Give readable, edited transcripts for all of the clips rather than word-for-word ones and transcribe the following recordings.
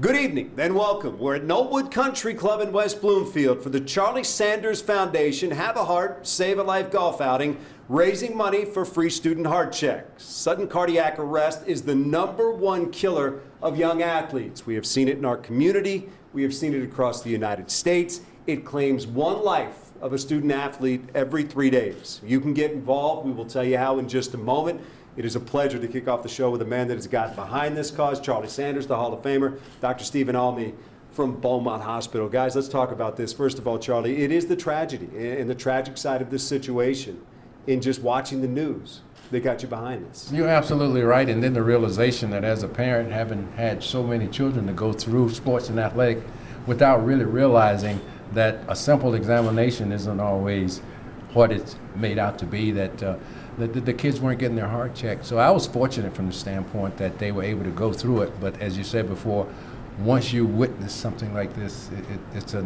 Good evening and welcome. We're at Knollwood Country Club in West Bloomfield for the Charlie Sanders Foundation Have a Heart, Save a Life golf outing, raising money for free student heart checks. Sudden cardiac arrest is the #1 killer of young athletes. We have seen it in our community. We have seen it across the United States. It claims one life of a student athlete every 3 days. You can get involved. We will tell you how in just a moment. It is a pleasure to kick off the show with a man that has gotten behind this cause, Charlie Sanders, the Hall of Famer, Dr. Stephen Almy from Beaumont Hospital. Guys, let's talk about this. First of all, Charlie, it is the tragedy and the tragic side of this situation in just watching the news that got you behind this. You're absolutely right, and then the realization that as a parent, having had so many children to go through sports and athletic without really realizing that a simple examination isn't always what it's made out to be, that the kids weren't getting their heart checked. So I was fortunate from the standpoint that they were able to go through it. But as you said before, once you witness something like this, it's a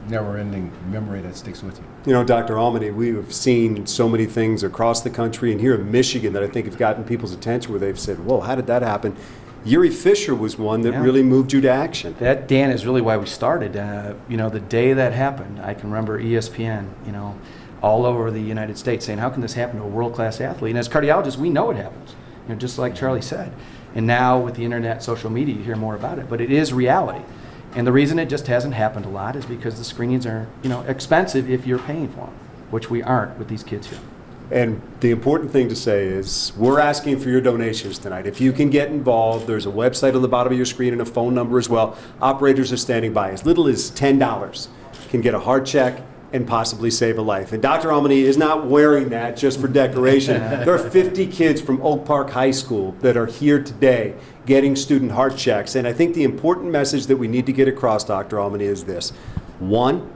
never-ending memory that sticks with you. You know, Dr. Almy, we've seen so many things across the country and here in Michigan that I think have gotten people's attention where they've said, whoa, how did that happen? Uri Fisher was one that really moved you to action. That, Dan, is really why we started. The day that happened, I can remember ESPN, all over the United States saying, how can this happen to a world-class athlete? And as cardiologists, we know it happens, just like Charlie said. And now with the internet, social media, you hear more about it. But it is reality. And the reason it just hasn't happened a lot is because the screenings are, expensive if you're paying for them, which we aren't with these kids here. And the important thing to say is we're asking for your donations tonight. If you can get involved, there's a website on the bottom of your screen and a phone number as well. Operators are standing by. As little as $10 can get a heart check and possibly save a life. And Dr. Almy is not wearing that just for decoration. There are 50 kids from Oak Park High School that are here today getting student heart checks. And I think the important message that we need to get across, Dr. Almy, is this. One,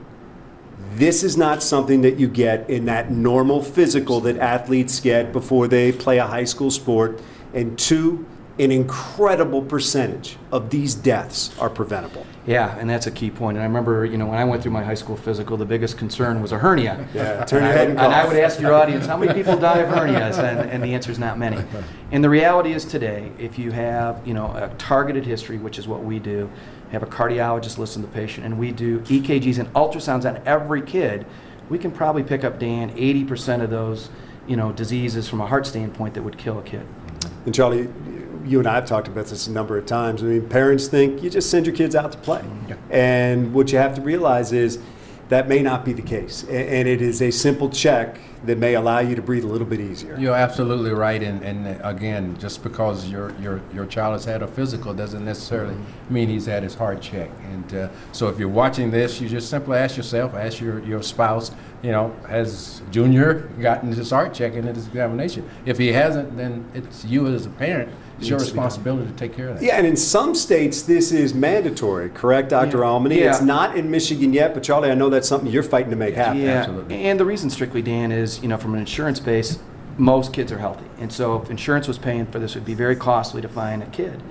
this is not something that you get in that normal physical that athletes get before they play a high school sport. And two, an incredible percentage of these deaths are preventable. Yeah, and that's a key point. And I remember, when I went through my high school physical, the biggest concern was a hernia. Yeah, turn your head and I would ask your audience, how many people die of hernias? And the answer is not many. And the reality is today, if you have, a targeted history, which is what we do, have a cardiologist listen to the patient, and we do EKGs and ultrasounds on every kid, we can probably pick up, Dan, 80% of those, diseases from a heart standpoint that would kill a kid. And Charlie, you and I have talked about this a number of times. I mean, parents think you just send your kids out to play. Yeah. And what you have to realize is that may not be the case. And it is a simple check that may allow you to breathe a little bit easier. You're absolutely right. And again, just because your child has had a physical doesn't necessarily mean he's had his heart checked. And so if you're watching this, you just simply ask yourself, ask your spouse, has Junior gotten his heart check in his examination? If he hasn't, then it's you as a parent. It's your responsibility to take care of that. Yeah, and in some states, this is mandatory, correct, Dr. Almy? Yeah. It's not in Michigan yet, but Charlie, I know that's something you're fighting to make happen. Yeah, absolutely. And the reason, strictly, Dan, is, from an insurance base, most kids are healthy. And so if insurance was paying for this, it would be very costly to find a kid.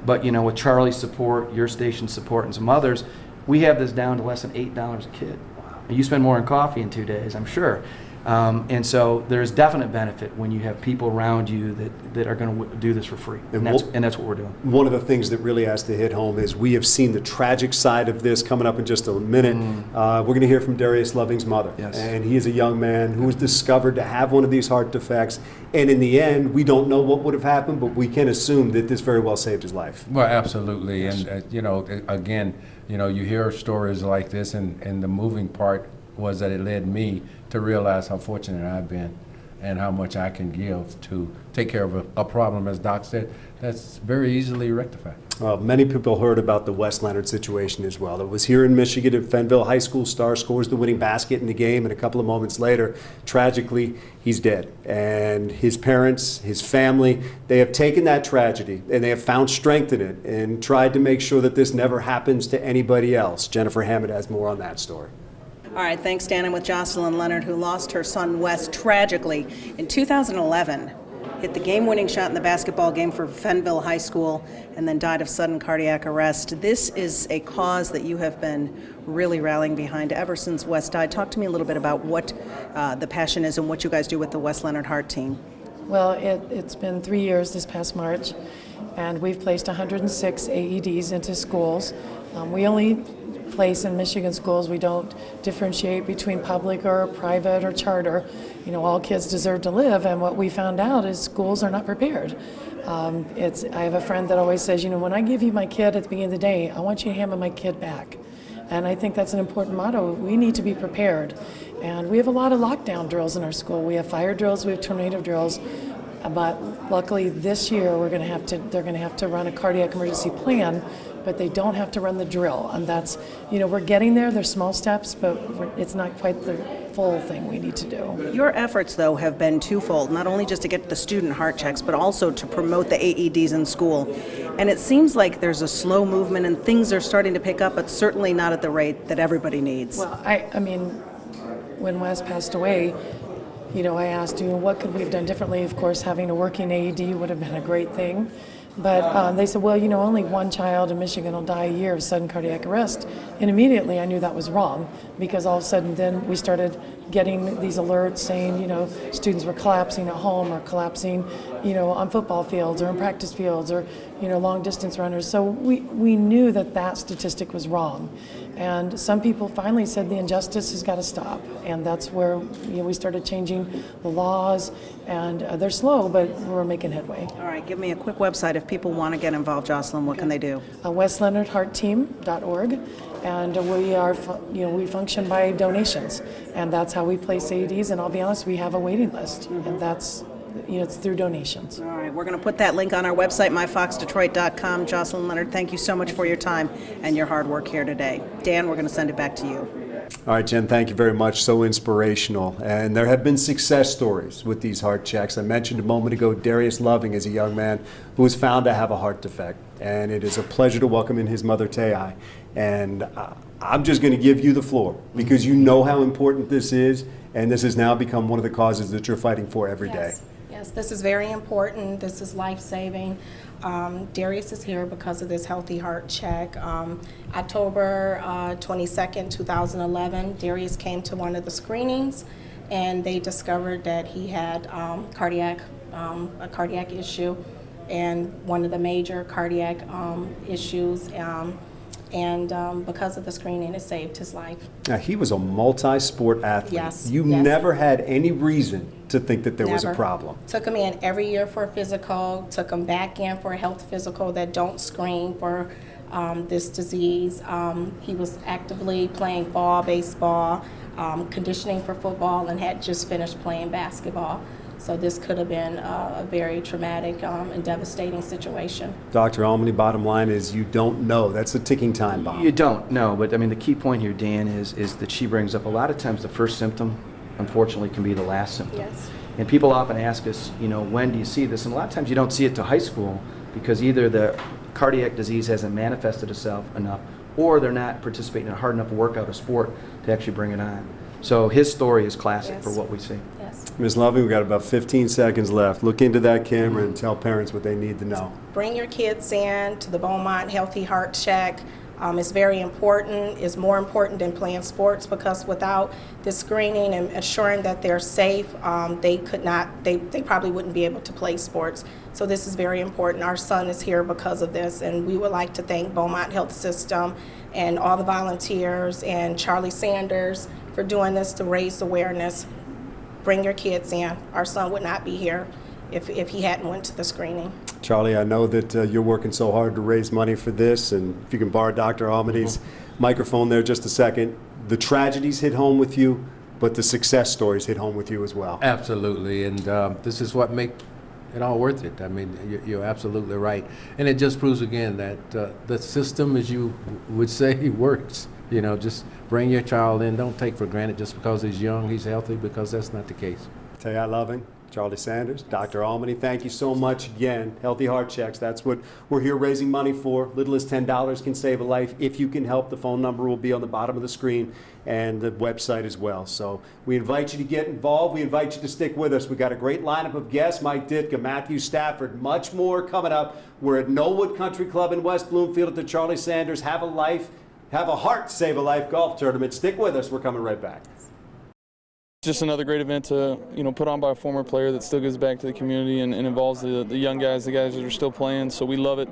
But, with Charlie's support, your station's support, and some others, we have this down to less than $8 a kid. Wow. And you spend more on coffee in 2 days, I'm sure. And so there's definite benefit when you have people around you that are going to do this for free. And that's what we're doing. One of the things that really has to hit home is we have seen the tragic side of this coming up in just a minute. We're going to hear from Darius Loving's mother. Yes. And he is a young man who was discovered to have one of these heart defects. And in the end, we don't know what would have happened, but we can assume that this very well saved his life. Well, absolutely. Yes. And, again, you hear stories like this, and the moving part was that it led me to realize how fortunate I've been and how much I can give to take care of a problem, as Doc said, that's very easily rectified. Well, many people heard about the Wes Leonard situation as well. It was here in Michigan at Fenville High School. Star scores the winning basket in the game, and a couple of moments later, tragically, he's dead. And his parents, his family, they have taken that tragedy and they have found strength in it and tried to make sure that this never happens to anybody else. Jennifer Hammond has more on that story. All right, thanks, Dan. I'm with Jocelyn Leonard, who lost her son Wes tragically in 2011. Hit the game-winning shot in the basketball game for Fenville High School and then died of sudden cardiac arrest. This is a cause that you have been really rallying behind ever since Wes died. Talk to me a little bit about what the passion is and what you guys do with the Wes Leonard Heart Team. Well, it's been 3 years this past March, and we've placed 106 AEDs into schools. We only place in Michigan schools, we don't differentiate between public or private or charter. You know, all kids deserve to live, and what we found out is schools are not prepared. I have a friend that always says, you know, when I give you my kid at the beginning of the day, I want you to hand me my kid back. And I think that's an important motto. We need to be prepared. And we have a lot of lockdown drills in our school. We have fire drills, we have tornado drills. But luckily this year they're going to have to run a cardiac emergency plan, but they don't have to run the drill. And that's, you know, we're getting there. There's small steps, but it's not quite the full thing we need to do. Your efforts, though, have been twofold, not only just to get the student heart checks, but also to promote the AEDs in school. And it seems like there's a slow movement and things are starting to pick up, but certainly not at the rate that everybody needs. Well, I mean, when Wes passed away, you know, I asked, you know, what could we have done differently? Of course, having a working AED would have been a great thing. But they said, well, you know, only one child in Michigan will die a year of sudden cardiac arrest. And immediately I knew that was wrong, because all of a sudden then we started getting these alerts saying, you know, students were collapsing at home or collapsing, you know, on football fields or in practice fields or, you know, long distance runners. So we knew that statistic was wrong. And some people finally said the injustice has got to stop. And that's where, you know, we started changing the laws. And they're slow, but we're making headway. All right, give me a quick website if people want to get involved, Jocelyn. What can they do? WesLeonardHeartTeam.org, and we are, you know, we function by donations, and that's how we place AEDs. And I'll be honest, we have a waiting list, and that's, you know, it's through donations. All right, we're going to put that link on our website, myfoxdetroit.com. Jocelyn Leonard, thank you so much for your time and your hard work here today. Dan, we're going to send it back to you. All right, Jen, thank you very much. So inspirational. And there have been success stories with these heart checks. I mentioned a moment ago Darius Loving is a young man who was found to have a heart defect. And it is a pleasure to welcome in his mother, Tei. And I'm just going to give you the floor because you know how important this is. And this has now become one of the causes that you're fighting for every day. Yes, this is very important. This is life-saving. Darius is here because of this healthy heart check. October 22nd, 2011, Darius came to one of the screenings and they discovered that he had a cardiac issue, and one of the major cardiac issues. Because of the screening, it saved his life. Now, he was a multi-sport athlete. Yes. You yes. never had any reason to think that there was a problem. Took him in every year for a physical, took him back in for a health physical that don't screen for this disease. He was actively playing fall baseball, conditioning for football, and had just finished playing basketball. So this could have been a very traumatic and devastating situation. Dr. Almany, bottom line is you don't know. That's a ticking time bomb. You don't know, but I mean the key point here, Dan, is that she brings up a lot of times the first symptom, unfortunately, can be the last symptom. Yes. And people often ask us, you know, when do you see this? And a lot of times you don't see it till high school because either the cardiac disease hasn't manifested itself enough, or they're not participating in a hard enough workout or sport to actually bring it on. So his story is classic Yes. for what we see. Yes. Ms. Loving, we've got about 15 seconds left. Look into that camera and tell parents what they need to know. Bring your kids in to the Beaumont Healthy Heart Check. It's very important. It's more important than playing sports, because without this screening and assuring that they're safe, they probably wouldn't be able to play sports. So this is very important. Our son is here because of this, and we would like to thank Beaumont Health System and all the volunteers and Charlie Sanders for doing this to raise awareness. Bring your kids in. Our son would not be here if he hadn't went to the screening. Charlie, I know that you're working so hard to raise money for this, and if you can borrow Dr. Almany's microphone there just a second. The tragedies hit home with you, but the success stories hit home with you as well. Absolutely, and this is what makes it all worth it. I mean, you're absolutely right. And it just proves again that the system, as you would say, works. You know, just bring your child in. Don't take for granted just because he's young, he's healthy, because that's not the case. Tei Loving, Charlie Sanders, Dr. Almany, thank you so much again. Healthy Heart Checks, that's what we're here raising money for. Little as $10 can save a life. If you can help, the phone number will be on the bottom of the screen and the website as well. So we invite you to get involved. We invite you to stick with us. We got a great lineup of guests, Mike Ditka, Matthew Stafford, much more coming up. We're at Knollwood Country Club in West Bloomfield at the Charlie Sanders Have a Heart, Save a Life golf tournament. Stick with us. We're coming right back. Just another great event to put on by a former player that still gives back to the community and involves the young guys, the guys that are still playing. So we love it.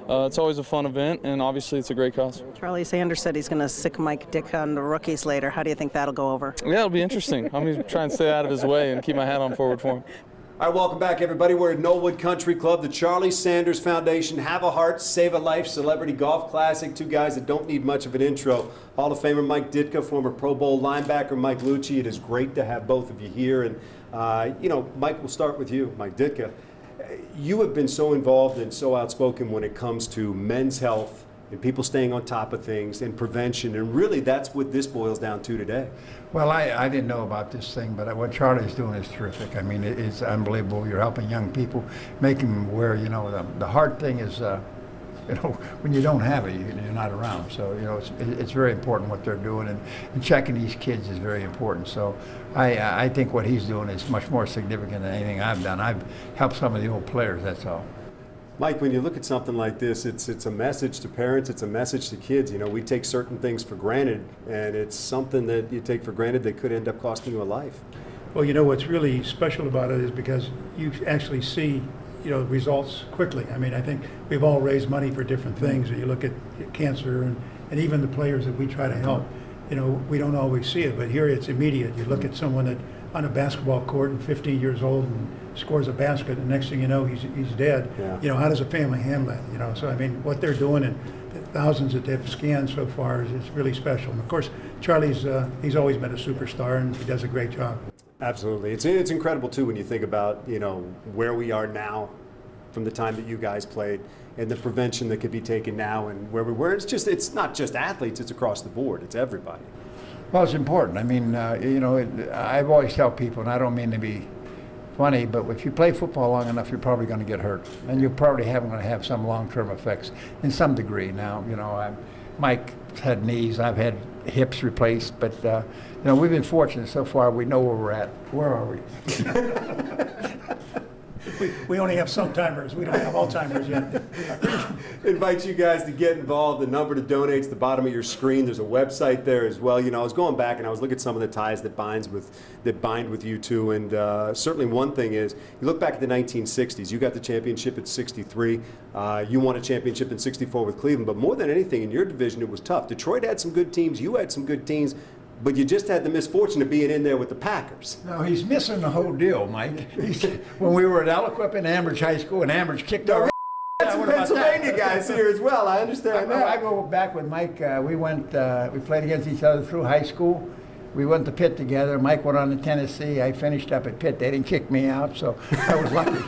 It's always a fun event, and obviously it's a great cause. Charlie Sanders said he's going to sick Mike Ditka on the rookies later. How do you think that'll go over? Yeah, it'll be interesting. I'm going to try and stay out of his way and keep my hat on forward for him. All right, welcome back, everybody. We're at Knollwood Country Club, the Charlie Sanders Foundation, Have a Heart, Save a Life Celebrity Golf Classic. Two guys that don't need much of an intro. Hall of Famer Mike Ditka, former Pro Bowl linebacker Mike Lucci. It is great to have both of you here. And, Mike, we'll start with you, Mike Ditka. You have been so involved and so outspoken when it comes to men's health and people staying on top of things and prevention, and really that's what this boils down to today. Well, I didn't know about this thing, but what Charlie's doing is terrific. I mean, it's unbelievable. You're helping young people, making them aware, the hard thing is, when you don't have it, you're not around. So, it's very important what they're doing, and checking these kids is very important. So I think what he's doing is much more significant than anything I've done. I've helped some of the old players, that's all. Mike, when you look at something like this, it's a message to parents, it's a message to kids. We take certain things for granted, and it's something that you take for granted that could end up costing you a life. Well, what's really special about it is because you actually see, results quickly. I mean, I think we've all raised money for different things. You look at cancer and even the players that we try to help, we don't always see it, but here it's immediate. You look at someone that on a basketball court and 15 years old and scores a basket, and next thing you know, he's dead. Yeah. How does a family handle that? So I mean, what they're doing and the thousands that they've scanned so far is really special. And of course, Charlie's he's always been a superstar, and he does a great job. Absolutely, it's incredible too when you think about where we are now, from the time that you guys played, and the prevention that could be taken now, and where we were. It's not just athletes; it's across the board. It's everybody. Well, it's important. I mean, I've always tell people, and I don't mean to be funny, but if you play football long enough, you're probably going to get hurt, and you're probably going to have some long-term effects in some degree. Now, Mike's had knees, I've had hips replaced, but we've been fortunate so far. We know where we're at. Where are we? We only have some timers. We don't have Alzheimer's yet. Invite you guys to get involved. The number to donate is at the bottom of your screen. There's a website there as well. I was going back and I was looking at some of the ties that bind with you two. And certainly one thing is, you look back at the 1960s. You got the championship at 63. You won a championship in 64 with Cleveland. But more than anything, in your division, it was tough. Detroit had some good teams. You had some good teams. But you just had the misfortune of being in there with the Packers. No, he's missing the whole deal, Mike. When we were at Aliquip and Ambridge High School, and Ambridge kicked our That's some Pennsylvania guys here as well. I understand that. I go back with Mike. We played against each other through high school. We went to Pitt together. Mike went on to Tennessee. I finished up at Pitt. They didn't kick me out, so I was lucky.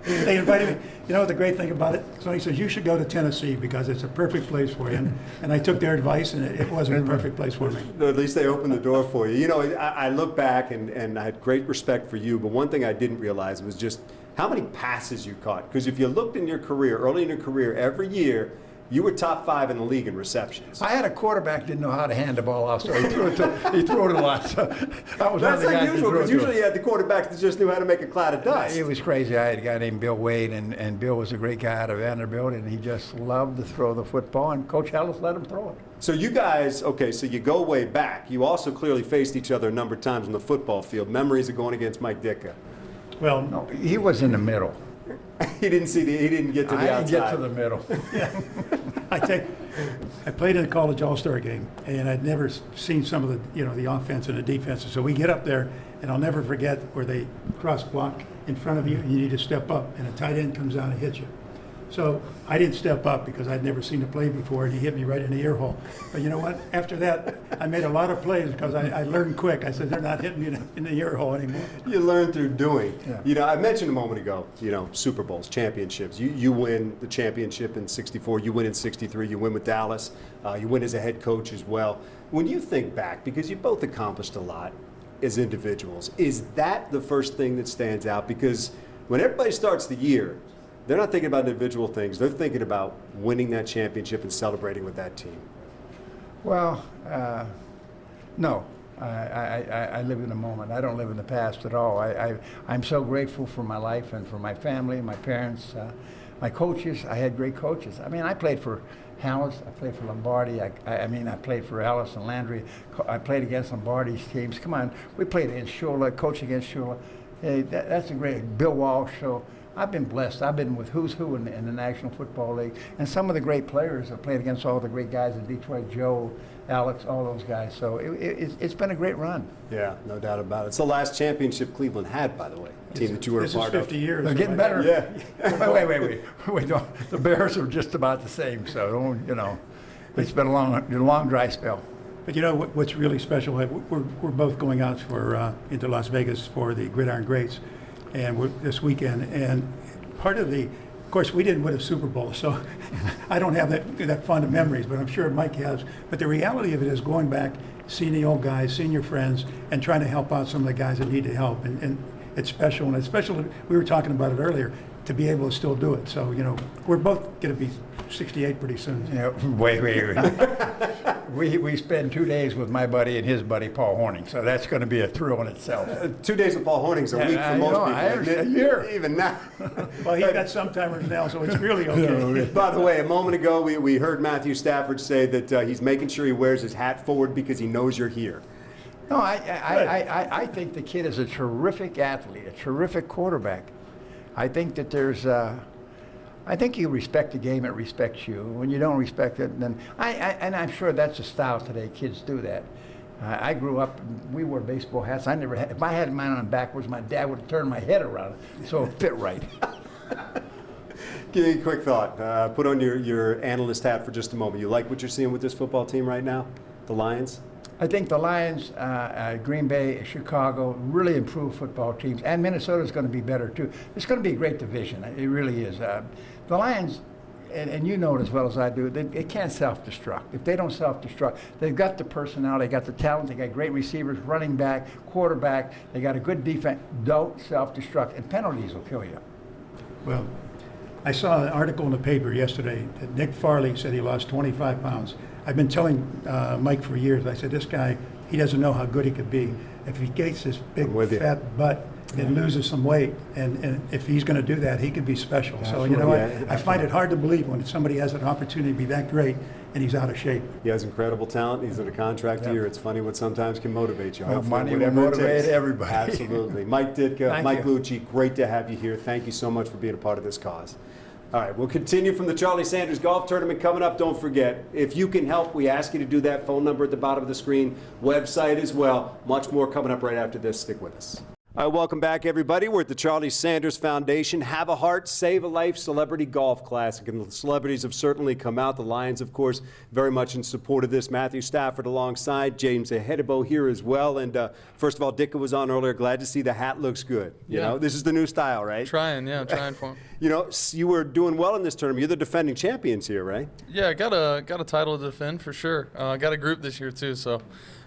They invited me. The great thing about it, so he says, you should go to Tennessee because it's a perfect place for you. And I took their advice, and it wasn't a perfect place for me. At least they opened the door for you. I look back, and I had great respect for you, but one thing I didn't realize was just how many passes you caught. Because if you looked in your career, early in your career, every year, you were top 5 in the league in receptions. I had a quarterback didn't know how to hand the ball off, so he threw it a lot. So I was That's one of the guys unusual, because who threw it. usually you had the quarterbacks that just knew how to make a cloud of dust. It was crazy. I had a guy named Bill Wade, and Bill was a great guy out of Vanderbilt, and he just loved to throw the football, and Coach Ellis let him throw it. So you guys, so you go way back. You also clearly faced each other a number of times on the football field. Memories of going against Mike Ditka. Well, No, he was in the middle. He didn't get to the I outside. didn't get to the middle. I played in a college all-star game, and I'd never seen some of the offense and the defense. So we get up there, and I'll never forget where they cross block in front of you, and you need to step up, and a tight end comes down and hits you. So I didn't step up because I'd never seen the play before, and he hit me right in the ear hole. But you know what? After that, I made a lot of plays because I learned quick. I said, they're not hitting me in the ear hole anymore. You learn through doing. Yeah. I mentioned a moment ago, Super Bowls, championships. You win the championship in 64, you win in 63, you win with Dallas, you win as a head coach as well. When you think back, because you both accomplished a lot as individuals, is that the first thing that stands out? Because when everybody starts the year, they're not thinking about individual things. They're thinking about winning that championship and celebrating with that team. Well, no. I live in the moment. I don't live in the past at all. I'm so grateful for my life and for my family, my parents. My coaches, I had great coaches. I mean, I played for Hallis, I played for Lombardi, I played for Alice and Landry. I played against Lombardi's teams. Come on, we played against Shula, coach against Shula. Hey, that's a great, Bill Walsh. So I've been blessed. I've been with who's who in the National Football League. And some of the great players have played against all the great guys in Detroit, Joe, Alex, all those guys. So it's been a great run. Yeah, no doubt about it. It's the last championship Cleveland had, by the way. Team that you were a part of. This is 50 years. They're getting something better. like Wait, don't, the Bears are just about the same, so don't, it's been a long dry spell. But you know what's really special? We're both going out for into Las Vegas for the Gridiron Greats, and this weekend. And part of course, we didn't win a Super Bowl, so I don't have that fond of memories. But I'm sure Mike has. But the reality of it is going back, seeing the old guys, seeing your friends, and trying to help out some of the guys that need the help. And it's special, and it's special. We were talking about it earlier, to be able to still do it. So we're both going to be 68 pretty soon. Wait. We spend 2 days with my buddy and his buddy Paul Horning, so that's going to be a thrill in itself. 2 days with Paul Horning's a week for most people. I understand. A year. Even now. Well, he's got some-timers now, so it's really okay. By the way, a moment ago, we heard Matthew Stafford say that he's making sure he wears his hat forward because he knows you're here. No, I think the kid is a terrific athlete, a terrific quarterback. I think that I think you respect the game, it respects you. When you don't respect it, then and I'm sure that's the style today. Kids do that. I grew up, we wore baseball hats. If I had mine on backwards, my dad would have turned my head around, so it fit right. Give me a quick thought. Put on your analyst hat for just a moment. You like what you're seeing with this football team right now, the Lions? I think the Lions, Green Bay, Chicago, really improved football teams, and Minnesota's going to be better too. It's going to be a great division. It really is. The Lions, and you know it as well as I do, they can't self-destruct. If they don't self-destruct, they've got the personnel, they got the talent, they got great receivers, running back, quarterback, they got a good defense. Don't self-destruct, and penalties will kill you. Well, I saw an article in the paper yesterday that Nick Farley said he lost 25 pounds. I've been telling Mike for years, I said, this guy, he doesn't know how good he could be. If he gets this big fat butt and loses some weight, and if he's going to do that, he could be special. So, I find it hard to believe when somebody has an opportunity to be that great and he's out of shape. He has incredible talent. He's in a contract year. It's funny what sometimes can motivate you. Well, money will motivate everybody. Absolutely. Mike Ditka, Mike Lucci, great to have you here. Thank you so much for being a part of this cause. All right, we'll continue from the Charlie Sanders Golf Tournament coming up. Don't forget, if you can help, we ask you to do that. Phone number at the bottom of the screen, website as well. Much more coming up right after this. Stick with us. All right, welcome back, everybody. We're at the Charlie Sanders Foundation Have a Heart, Save a Life Celebrity Golf Classic. And the celebrities have certainly come out. The Lions, of course, very much in support of this. Matthew Stafford alongside, James Ahedibo here as well. And first of all, Ditka was on earlier. Glad to see the hat looks good. You know, this is the new style, right? Trying for him. You were doing well in this tournament. You're the defending champions here, right? Yeah, I got a title to defend for sure. I got a group this year too, so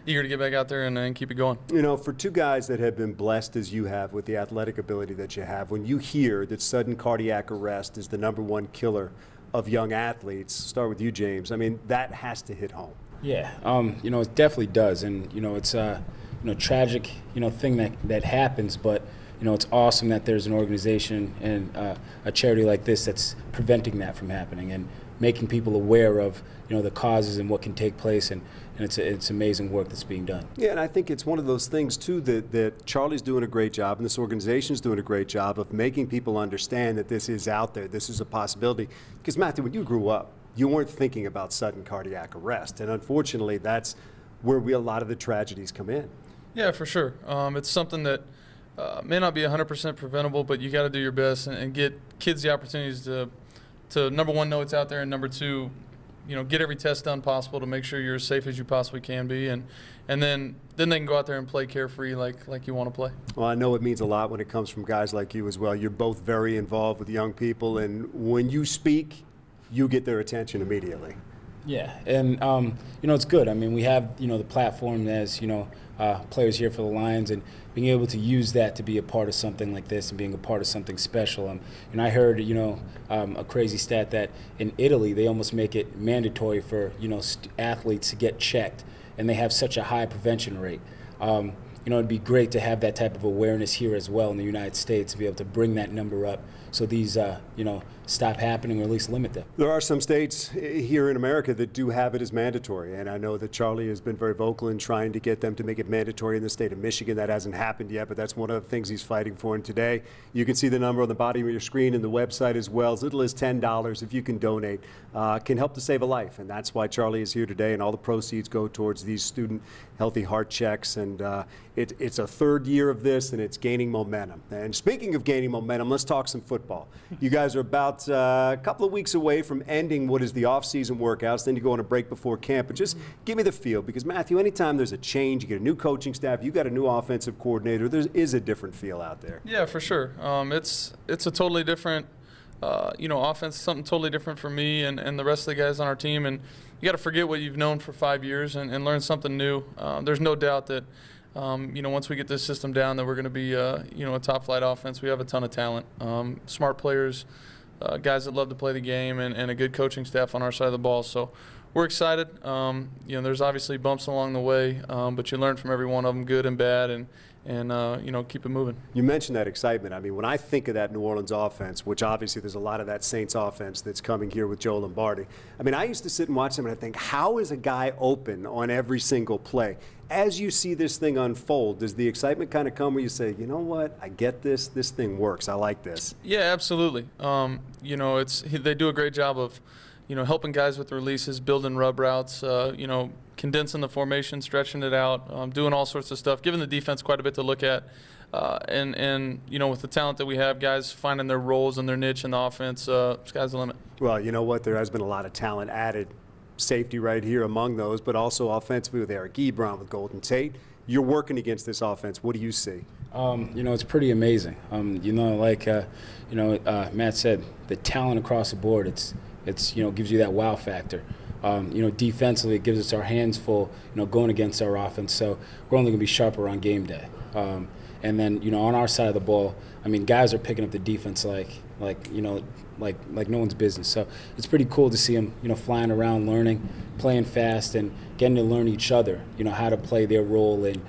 eager to get back out there and keep it going. For two guys that have been blessed as you have with the athletic ability that you have, when you hear that sudden cardiac arrest is the #1 killer of young athletes, start with you, James. I mean, that has to hit home. Yeah, it definitely does, and it's a tragic thing that happens, but it's awesome that there's an organization and a charity like this that's preventing that from happening and making people aware of the causes and what can take place, and it's amazing work that's being done. Yeah, and I think it's one of those things too that Charlie's doing a great job and this organization's doing a great job of making people understand that this is out there, this is a possibility. Because Matthew, when you grew up, you weren't thinking about sudden cardiac arrest, and unfortunately that's where a lot of the tragedies come in. Yeah, for sure. It's something that may not be 100% preventable, but you got to do your best and get kids the opportunities to #1 know it's out there, and #2, get every test done possible to make sure you're as safe as you possibly can be, and then they can go out there and play carefree like you want to play. Well, I know it means a lot when it comes from guys like you as well. You're both very involved with young people, and when you speak, you get their attention immediately. Yeah, and it's good. I mean, we have the platform as players here for the Lions, and being able to use that to be a part of something like this and being a part of something special. And I heard a crazy stat that in Italy they almost make it mandatory for athletes to get checked, and they have such a high prevention rate. It'd be great to have that type of awareness here as well in the United States, to be able to bring that number up so these stop happening or at least limit them. There are some states here in America that do have it as mandatory, and I know that Charlie has been very vocal in trying to get them to make it mandatory in the state of Michigan. That hasn't happened yet, but that's one of the things he's fighting for. And today, you can see the number on the bottom of your screen and the website as well. As little as $10, if you can donate, can help to save a life. And that's why Charlie is here today, and all the proceeds go towards these student healthy heart checks. And it's a third year of this, and it's gaining momentum. And speaking of gaining momentum, let's talk some football. You guys are about a couple of weeks away from ending what is the off-season workouts. Then you go on a break before camp. But just give me the feel, because Matthew, anytime there's a change, you get a new coaching staff, you got a new offensive coordinator, there is a different feel out there. Yeah, for sure. It's a totally different, offense, something totally different for me and the rest of the guys on our team. And you got to forget what you've known for 5 years and learn something new. There's no doubt that, once we get this system down, that we're going to be, a top-flight offense. We have a ton of talent, smart players, guys that love to play the game, and a good coaching staff on our side of the ball. So we're excited. There's obviously bumps along the way, but you learn from every one of them, good and bad, and keep it moving. You mentioned that excitement. I mean, when I think of that New Orleans offense, which obviously there's a lot of that Saints offense that's coming here with Joe Lombardi. I mean, I used to sit and watch them and I think, how is a guy open on every single play? As you see this thing unfold, does the excitement kind of come where you say, you know what, I get this, this thing works, I like this? Yeah, absolutely. They do a great job of, helping guys with releases, building rub routes, condensing the formation, stretching it out, doing all sorts of stuff, giving the defense quite a bit to look at. And with the talent that we have, guys finding their roles and their niche in the offense, sky's the limit. Well, you know what? There has been a lot of talent added, safety right here among those, but also offensively with Eric Ebron, with Golden Tate. You're working against this offense. What do you see? It's pretty amazing. Matt said, the talent across the board, it's gives you that wow factor. Defensively, it gives us our hands full, going against our offense. So we're only going to be sharper on game day. And then, on our side of the ball, I mean, guys are picking up the defense like no one's business. So it's pretty cool to see them, flying around, learning, playing fast, and getting to learn each other, how to play their role and,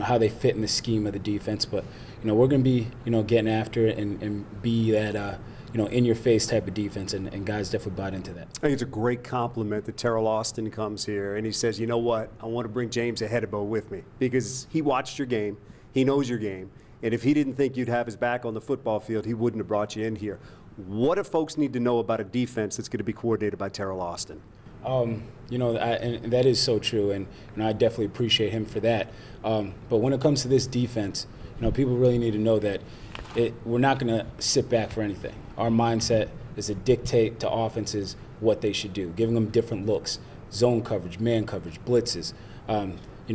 how they fit in the scheme of the defense. But, we're going to be, getting after it and be that, in-your-face type of defense, and guys definitely bought into that. I think it's a great compliment that Terrell Austin comes here and he says, you know what, I want to bring James Ihedebo with me because he watched your game, he knows your game, and if he didn't think you'd have his back on the football field, he wouldn't have brought you in here. What do folks need to know about a defense that's going to be coordinated by Terrell Austin? And that is so true, and I definitely appreciate him for that. But when it comes to this defense, people really need to know that we're not going to sit back for anything. Our mindset is to dictate to offenses what they should do, giving them different looks, zone coverage, man coverage, blitzes,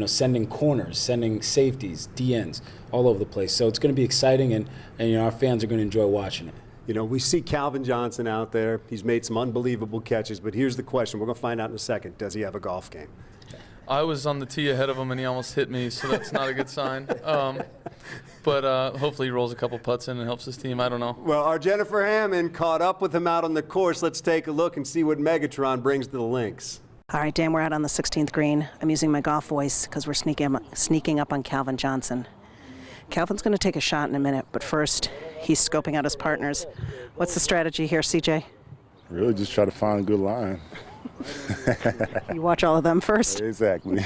sending corners, sending safeties, DNs, all over the place. So it's going to be exciting, and our fans are going to enjoy watching it. We see Calvin Johnson out there. He's made some unbelievable catches, but here's the question. We're going to find out in a second. Does he have a golf game? I was on the tee ahead of him, and he almost hit me, so that's not a good sign. But hopefully he rolls a couple putts in and helps his team. I don't know. Well, our Jennifer Hammond caught up with him out on the course. Let's take a look and see what Megatron brings to the links. All right, Dan, we're out on the 16th green. I'm using my golf voice because we're sneaking up on Calvin Johnson. Calvin's going to take a shot in a minute, but first he's scoping out his partners. What's the strategy here, CJ? Really just try to find a good line. You watch all of them first? Exactly.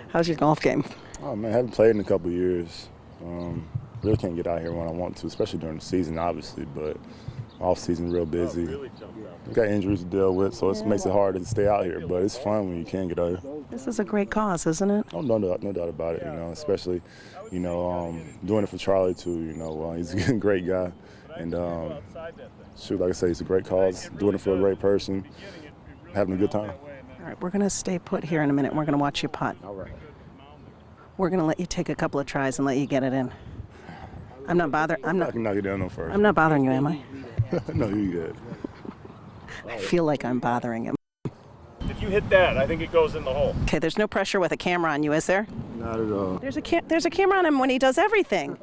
How's your golf game? Oh, man, I haven't played in a couple of years. Really can't get out here when I want to, especially during the season, obviously, but off-season real busy. We've got injuries to deal with, so it makes it hard to stay out here, but it's fun when you can get out here. This is a great cause, isn't it? Oh, no doubt about it, especially, doing it for Charlie, too, he's a great guy. And, like I say, it's a great cause, doing it for a great person, having a good time. All right, we're going to stay put here in a minute. We're going to watch you putt. All right. We're going to let you take a couple of tries and let you get it in. I'm not bothering. I can knock it down no first. I'm not bothering you, am I? No, you good. I feel like I'm bothering him. If you hit that, I think it goes in the hole. Okay, there's no pressure with a camera on you, is there? Not at all. There's a camera on him when he does everything.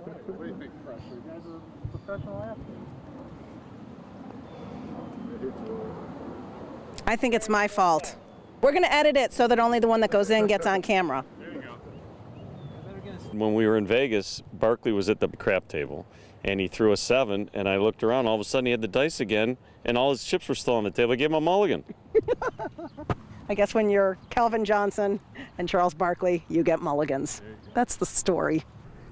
I think it's my fault. We're going to edit it so that only the one that goes in gets on camera. When we were in Vegas, Barkley was at the crap table, and he threw a 7, and I looked around, all of a sudden he had the dice again, and all his chips were still on the table. I gave him a mulligan. I guess when you're Calvin Johnson and Charles Barkley, you get mulligans. That's the story.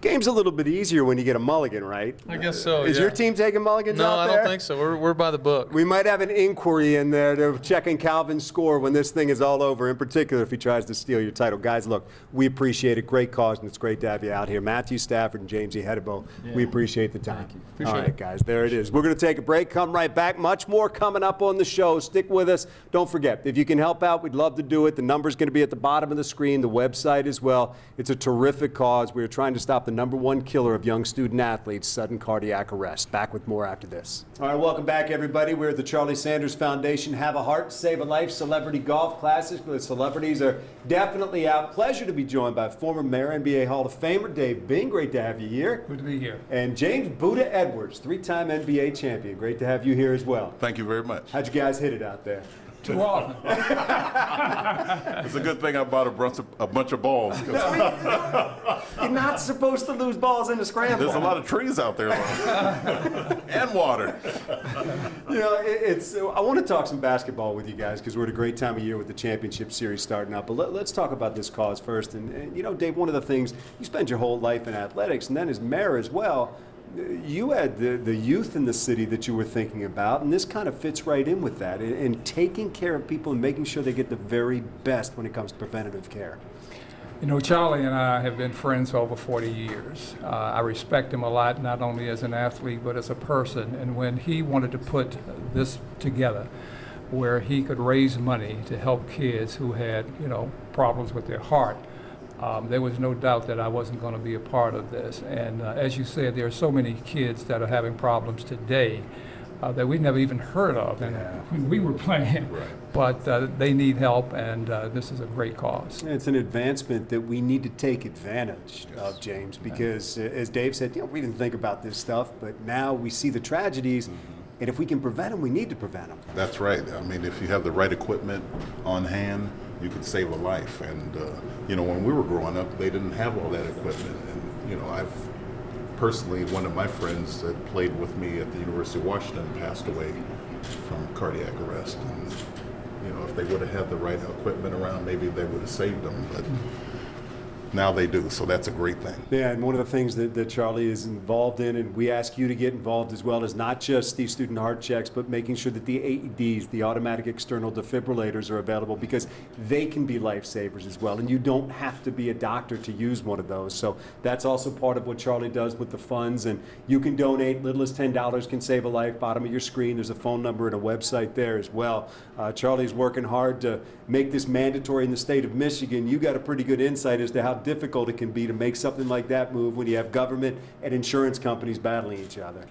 Game's a little bit easier when you get a mulligan, right? I guess so. Is yeah. your team taking mulligans No, out I there? don't think so. We're by the book. We might have an inquiry in there to checking Calvin's score when this thing is all over, in particular if he tries to steal your title. Guys, look, we appreciate it. Great cause, and it's great to have you out here. Matthew Stafford and James E. Hedebo, we appreciate the time. All right, guys, there it is. We're going to take a break, come right back. Much more coming up on the show. Stick with us. Don't forget, if you can help out, we'd love to do it. The number's going to be at the bottom of the screen, the website as well. It's a terrific cause. We are trying to stop the #1 killer of young student athletes, sudden cardiac arrest. Back with more after this. All right, welcome back, everybody. We're at the Charlie Sanders Foundation Have a Heart, Save a Life Celebrity Golf Classic. The celebrities are definitely out. Pleasure to be joined by former Mayor, NBA Hall of Famer Dave Bing. Great to have you here. Good to be here. And James Buddha Edwards, 3-time NBA champion. Great to have you here as well. Thank you very much. How'd you guys hit it out there? Too often. It's a good thing I bought a bunch of balls. You're not supposed to lose balls in a scramble. There's a lot of trees out there, and water. You know, I want to talk some basketball with you guys because we're at a great time of year with the championship series starting up. But let's talk about this cause first. And, you know, Dave, one of the things, you spent your whole life in athletics and then as mayor as well. You had the youth in the city that you were thinking about, and this kind of fits right in with that, and taking care of people and making sure they get the very best when it comes to preventative care. You know, Charlie and I have been friends for over 40 years. I respect him a lot, not only as an athlete, but as a person. And when he wanted to put this together, where he could raise money to help kids who had, you know, problems with their heart, there was no doubt that I wasn't going to be a part of this. And as you said, there are so many kids that are having problems today that we never even heard of and when we were playing. Right. But they need help, and this is a great cause. It's an advancement that we need to take advantage of, James, because as Dave said, you know, we didn't think about this stuff, but now we see the tragedies. And if we can prevent them, we need to prevent them. That's right. I mean, if you have the right equipment on hand, you could save a life. And, you know, when we were growing up, they didn't have all that equipment. And, you know, I've personally, one of my friends that played with me at the University of Washington passed away from cardiac arrest. And, you know, if they would have had the right equipment around, maybe they would have saved them. But now they do, so that's a great thing. Yeah, and one of the things that Charlie is involved in, and we ask you to get involved as well, is not just these student heart checks, but making sure that the AEDs, the automatic external defibrillators, are available, because they can be lifesavers as well, and you don't have to be a doctor to use one of those. So that's also part of what Charlie does with the funds, and you can donate. Little as $10 can save a life. Bottom of your screen, there's a phone number and a website there as well. Charlie's working hard to make this mandatory in the state of Michigan. You got a pretty good insight as to how difficult it can be to make something like that move when you have government and insurance companies battling each other.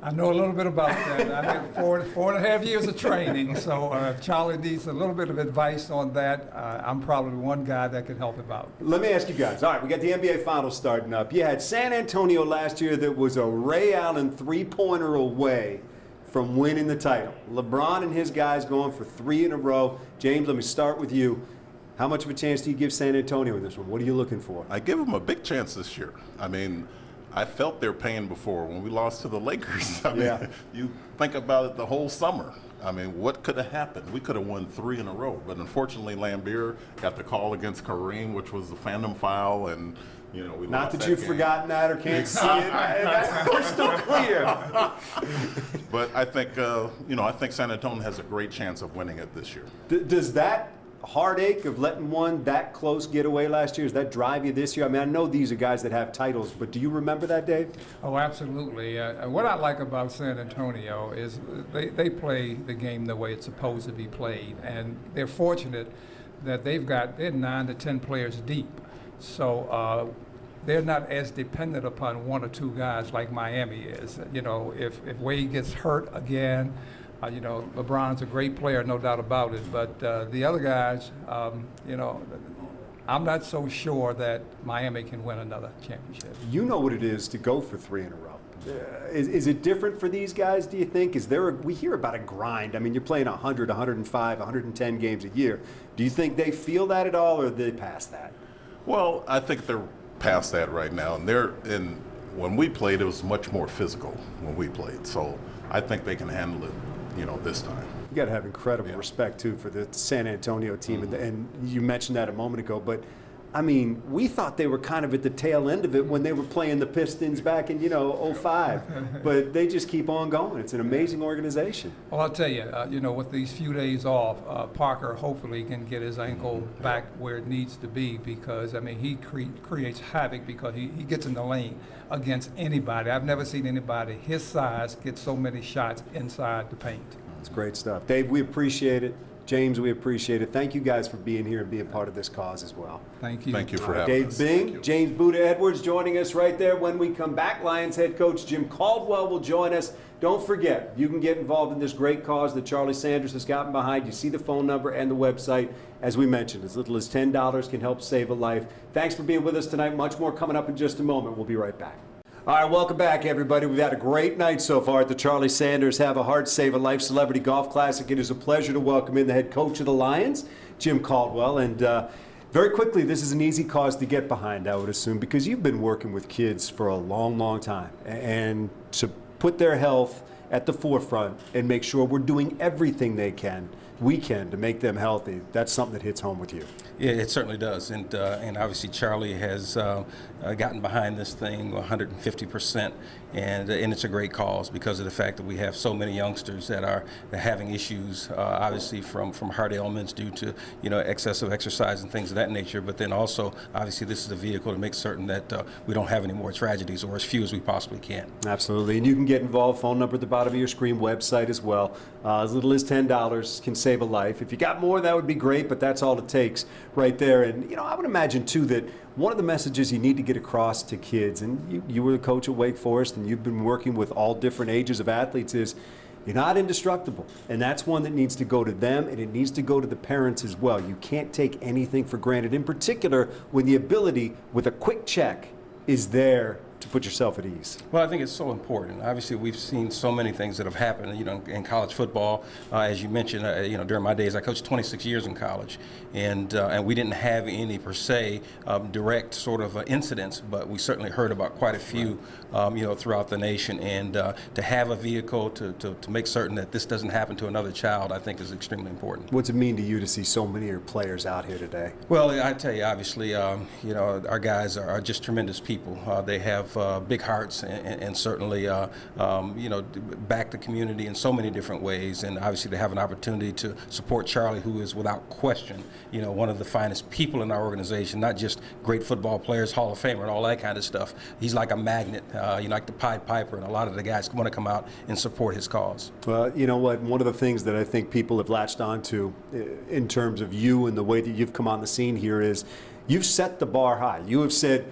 I know a little bit about that. I had four and a half years of training, so if Charlie needs a little bit of advice on that, I'm probably one guy that can help him out. Let me ask you guys. All right, we got the NBA Finals starting up. You had San Antonio last year that was a Ray Allen three-pointer away from winning the title. LeBron and his guys going for 3 in a row. James, let me start with you. How much of a chance do you give San Antonio in this one? What are you looking for? I give them a big chance this year. I mean, I felt their pain before when we lost to the Lakers. I mean, you think about it the whole summer. I mean, what could have happened? We could have won 3 in a row, but unfortunately, Lambeer got the call against Kareem, which was the phantom foul, and you know, we Not lost that that you've game. forgotten that or can't see it. That's crystal clear. But I think, you know, I think San Antonio has a great chance of winning it this year. Does that heartache of letting one that close get away last year, does that drive you this year? I mean, I know these are guys that have titles, but do you remember that, Dave? Oh, absolutely. What I like about San Antonio is they play the game the way it's supposed to be played, and they're fortunate that they're 9 to 10 players deep. So they're not as dependent upon 1 or 2 guys like Miami is. You know, if Wade gets hurt again, you know, LeBron's a great player, no doubt about it. But the other guys, you know, I'm not so sure that Miami can win another championship. You know what it is to go for 3 in a row. Is it different for these guys, do you think? We hear about a grind. I mean, you're playing 100, 105, 110 games a year. Do you think they feel that at all, or are they past that? Well, I think they're past that right now, and they're in when we played, it was much more physical when we played. So I think they can handle it, this time. You got to have incredible respect too for the San Antonio team, and you mentioned that a moment ago. But I mean, we thought they were kind of at the tail end of it when they were playing the Pistons back in 05. But they just keep on going. It's an amazing organization. Well, I'll tell you, with these few days off, Parker hopefully can get his ankle back where it needs to be, because I mean he creates havoc because he gets in the lane against anybody. I've never seen anybody his size get so many shots inside the paint. It's great stuff. Dave, we appreciate it. James, we appreciate it. Thank you guys for being here and being part of this cause as well. Thank you. Thank you for having us. Dave Bing, James Buddha Edwards joining us right there. When we come back, Lions head coach Jim Caldwell will join us. Don't forget, you can get involved in this great cause that Charlie Sanders has gotten behind. You see the phone number and the website. As we mentioned, as little as $10 can help save a life. Thanks for being with us tonight. Much more coming up in just a moment. We'll be right back. All right, welcome back, everybody. We've had a great night so far at the Charlie Sanders Have a Heart, Save a Life Celebrity Golf Classic. It is a pleasure to welcome in the head coach of the Lions, Jim Caldwell. And very quickly, this is an easy cause to get behind, I would assume, because you've been working with kids for a long, long time. And to put their health at the forefront and make sure we're doing everything we can to make them healthy, that's something that hits home with you. Yeah, it certainly does, and obviously Charlie has gotten behind this thing 150%, and it's a great cause because of the fact that we have so many youngsters that are having issues, obviously from heart ailments due to excessive exercise and things of that nature. But then also, obviously, this is a vehicle to make certain that we don't have any more tragedies, or as few as we possibly can. Absolutely, and you can get involved. Phone number at the bottom of your screen, website as well. As little as $10 can save a life. If you got more, that would be great, but that's all it takes right there. And I would imagine too that one of the messages you need to get across to kids, and you were the coach at Wake Forest and you've been working with all different ages of athletes, is you're not indestructible. And that's one that needs to go to them, and it needs to go to the parents as well. You can't take anything for granted, in particular when the ability with a quick check is there to put yourself at ease. Well, I think it's so important. Obviously, we've seen so many things that have happened, in college football. As you mentioned, during my days, I coached 26 years in college, and we didn't have any per se direct sort of incidents, but we certainly heard about quite a few, throughout the nation. And to have a vehicle to make certain that this doesn't happen to another child, I think is extremely important. What's it mean to you to see so many of your players out here today? Well, I tell you, obviously, our guys are just tremendous people. They have big hearts and certainly, back the community in so many different ways. And obviously to have an opportunity to support Charlie, who is without question, one of the finest people in our organization, not just great football players, Hall of Famer and all that kind of stuff. He's like a magnet, like the Pied Piper, and a lot of the guys want to come out and support his cause. Well, you know what? One of the things that I think people have latched onto in terms of you and the way that you've come on the scene here is you've set the bar high. You have said,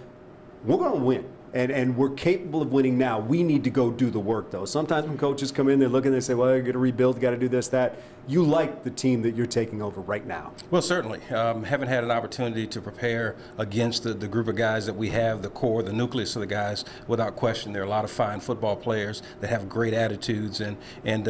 we're going to win. And we're capable of winning now. We need to go do the work, though. Sometimes when coaches come in, they're looking, they say, well, you got to rebuild, got to do this, that. You like the team that you're taking over right now. Well, certainly. Haven't had an opportunity to prepare against the group of guys that we have, the core, the nucleus of the guys. Without question, there are a lot of fine football players that have great attitudes, and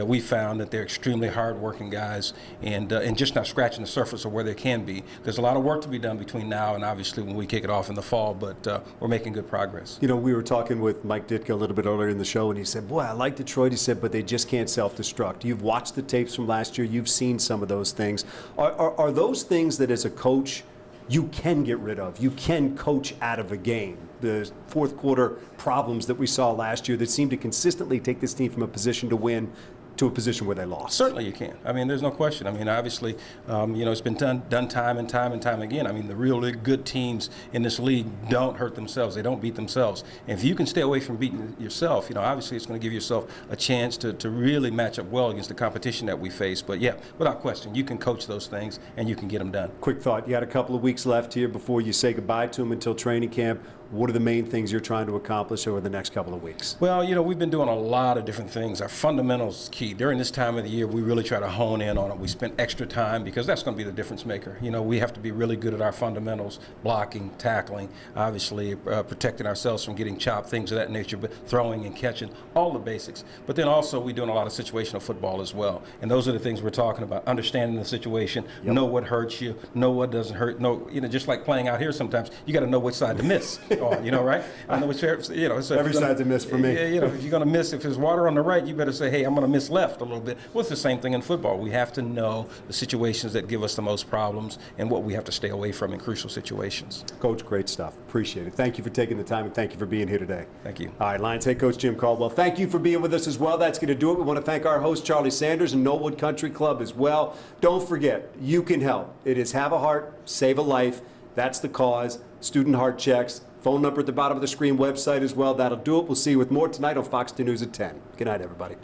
we found that they're extremely hard-working guys and just not scratching the surface of where they can be. There's a lot of work to be done between now and obviously when we kick it off in the fall, but we're making good progress. We were talking with Mike Ditka a little bit earlier in the show, and he said, boy, I like Detroit. He said, but they just can't self-destruct. You've watched the tapes from last year. You've seen some of those things. Are those things that as a coach you can get rid of? You can coach out of a game? The fourth quarter problems that we saw last year that seemed to consistently take this team from a position to win to a position where they lost. Certainly you can. I mean, there's no question. I mean, obviously, it's been done time and time again. I mean, the really good teams in this league don't hurt themselves. They don't beat themselves. And if you can stay away from beating yourself, obviously it's going to give yourself a chance to really match up well against the competition that we face. But yeah, without question, you can coach those things and you can get them done. Quick thought. You had a couple of weeks left here before you say goodbye to them until training camp. What are the main things you're trying to accomplish over the next couple of weeks? Well, we've been doing a lot of different things. Our fundamentals is key. During this time of the year, we really try to hone in on it. We spend extra time because that's going to be the difference maker. We have to be really good at our fundamentals, blocking, tackling, obviously protecting ourselves from getting chopped, things of that nature, but throwing and catching, all the basics. But then also we're doing a lot of situational football as well. And those are the things we're talking about, understanding the situation, know what hurts you, know what doesn't hurt. Just like playing out here sometimes, you got to know which side to miss. on, you know, right? I know which, you know, so Every side's a miss for me. Yeah, you know, if you're going to miss, if there's water on the right, you better say, hey, I'm going to miss left a little bit. Well, it's the same thing in football. We have to know the situations that give us the most problems and what we have to stay away from in crucial situations. Coach, great stuff. Appreciate it. Thank you for taking the time, and thank you for being here today. Thank you. All right, Lions head coach Jim Caldwell, thank you for being with us as well. That's going to do it. We want to thank our host, Charlie Sanders, and Knollwood Country Club as well. Don't forget, you can help. It is Have a Heart, Save a Life. That's the cause. Student heart checks. Phone number at the bottom of the screen, website as well. That'll do it. We'll see you with more tonight on Fox 2 News at 10. Good night, everybody.